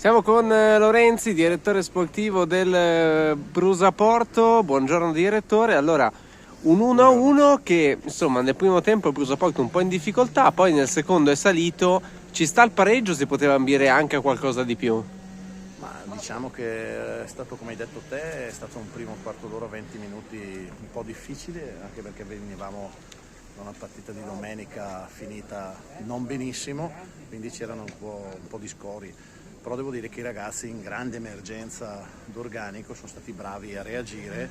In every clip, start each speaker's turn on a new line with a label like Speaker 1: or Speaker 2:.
Speaker 1: Siamo con Lorenzi, direttore sportivo del Brusaporto. Buongiorno direttore. Allora, un 1-1 che insomma nel primo tempo il Brusaporto un po' in difficoltà, poi nel secondo è salito. Ci sta il pareggio, si poteva ambire anche a qualcosa di più?
Speaker 2: Ma diciamo che è stato, come hai detto te, è stato un primo quarto d'ora, 20 minuti un po' difficile, anche perché venivamo da una partita di domenica finita non benissimo, quindi c'erano un po' di scori. Però devo dire che i ragazzi in grande emergenza d'organico sono stati bravi a reagire.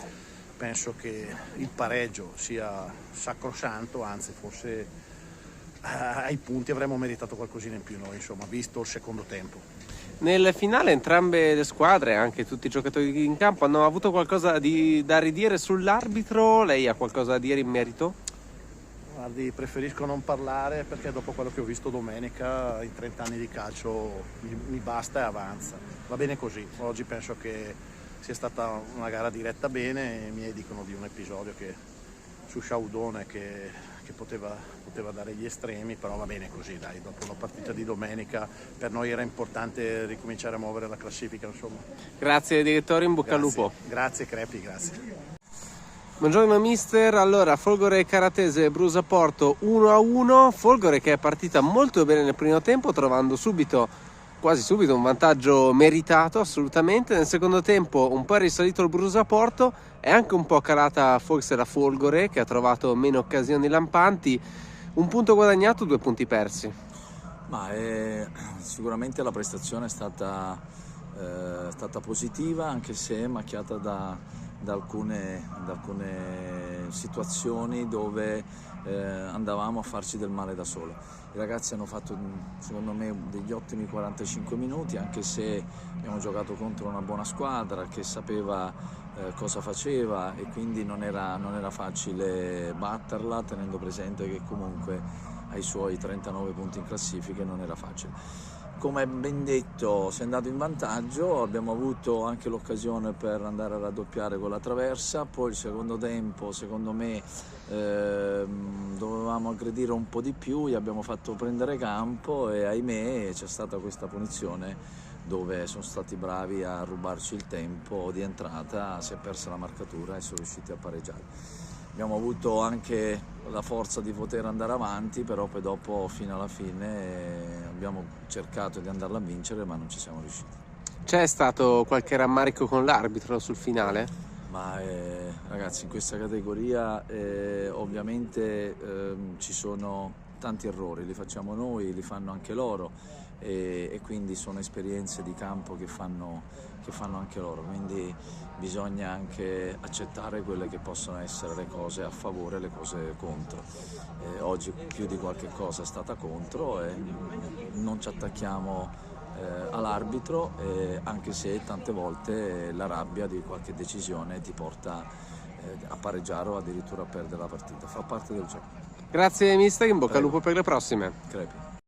Speaker 2: Penso che il pareggio sia sacrosanto, anzi forse ai punti avremmo meritato qualcosina in più noi, insomma, visto il secondo tempo.
Speaker 1: Nel finale entrambe le squadre, anche tutti i giocatori in campo, hanno avuto qualcosa da ridire sull'arbitro. Lei ha qualcosa da dire in merito?
Speaker 2: Guardi, preferisco non parlare perché dopo quello che ho visto domenica, in 30 anni di calcio, mi basta e avanza. Va bene così, oggi penso che sia stata una gara diretta bene, i miei dicono di un episodio su Sciaudone che poteva dare gli estremi, però va bene così, dai, dopo la partita di domenica per noi era importante ricominciare a muovere la classifica, insomma.
Speaker 1: Grazie direttore, in bocca al lupo.
Speaker 2: Grazie Crepi, grazie.
Speaker 1: Buongiorno mister, allora Folgore Caratese Brusaporto 1-1, Folgore che è partita molto bene nel primo tempo trovando quasi subito un vantaggio meritato assolutamente, nel secondo tempo un po' è risalito il Brusaporto, è anche un po' calata forse la Folgore che ha trovato meno occasioni lampanti, un punto guadagnato, 2 punti persi.
Speaker 3: Sicuramente la prestazione è stata positiva, anche se macchiata da alcune situazioni dove andavamo a farci del male da soli. I ragazzi hanno fatto secondo me degli ottimi 45 minuti, anche se abbiamo giocato contro una buona squadra che sapeva cosa faceva e quindi non era facile batterla, tenendo presente che comunque ai suoi 39 punti in classifica non era facile. Come ben detto, si è andato in vantaggio, abbiamo avuto anche l'occasione per andare a raddoppiare con la traversa, poi il secondo tempo secondo me dovevamo aggredire un po' di più, gli abbiamo fatto prendere campo e ahimè c'è stata questa punizione dove sono stati bravi a rubarci il tempo di entrata, si è persa la marcatura e sono riusciti a pareggiare. Abbiamo avuto anche la forza di poter andare avanti, però poi dopo fino alla fine abbiamo cercato di andarla a vincere ma non ci siamo riusciti.
Speaker 1: C'è stato qualche rammarico con l'arbitro sul finale?
Speaker 3: Ragazzi, in questa categoria ovviamente ci sono tanti errori, li facciamo noi, li fanno anche loro e quindi sono esperienze di campo che fanno anche loro, quindi bisogna anche accettare quelle che possono essere le cose a favore e le cose contro. Oggi più di qualche cosa è stata contro e non ci attacchiamo all'arbitro, anche se tante volte la rabbia di qualche decisione ti porta a pareggiare o addirittura a perdere la partita, fa parte del gioco.
Speaker 1: Grazie mister, in bocca al lupo per le prossime.
Speaker 3: Crepi.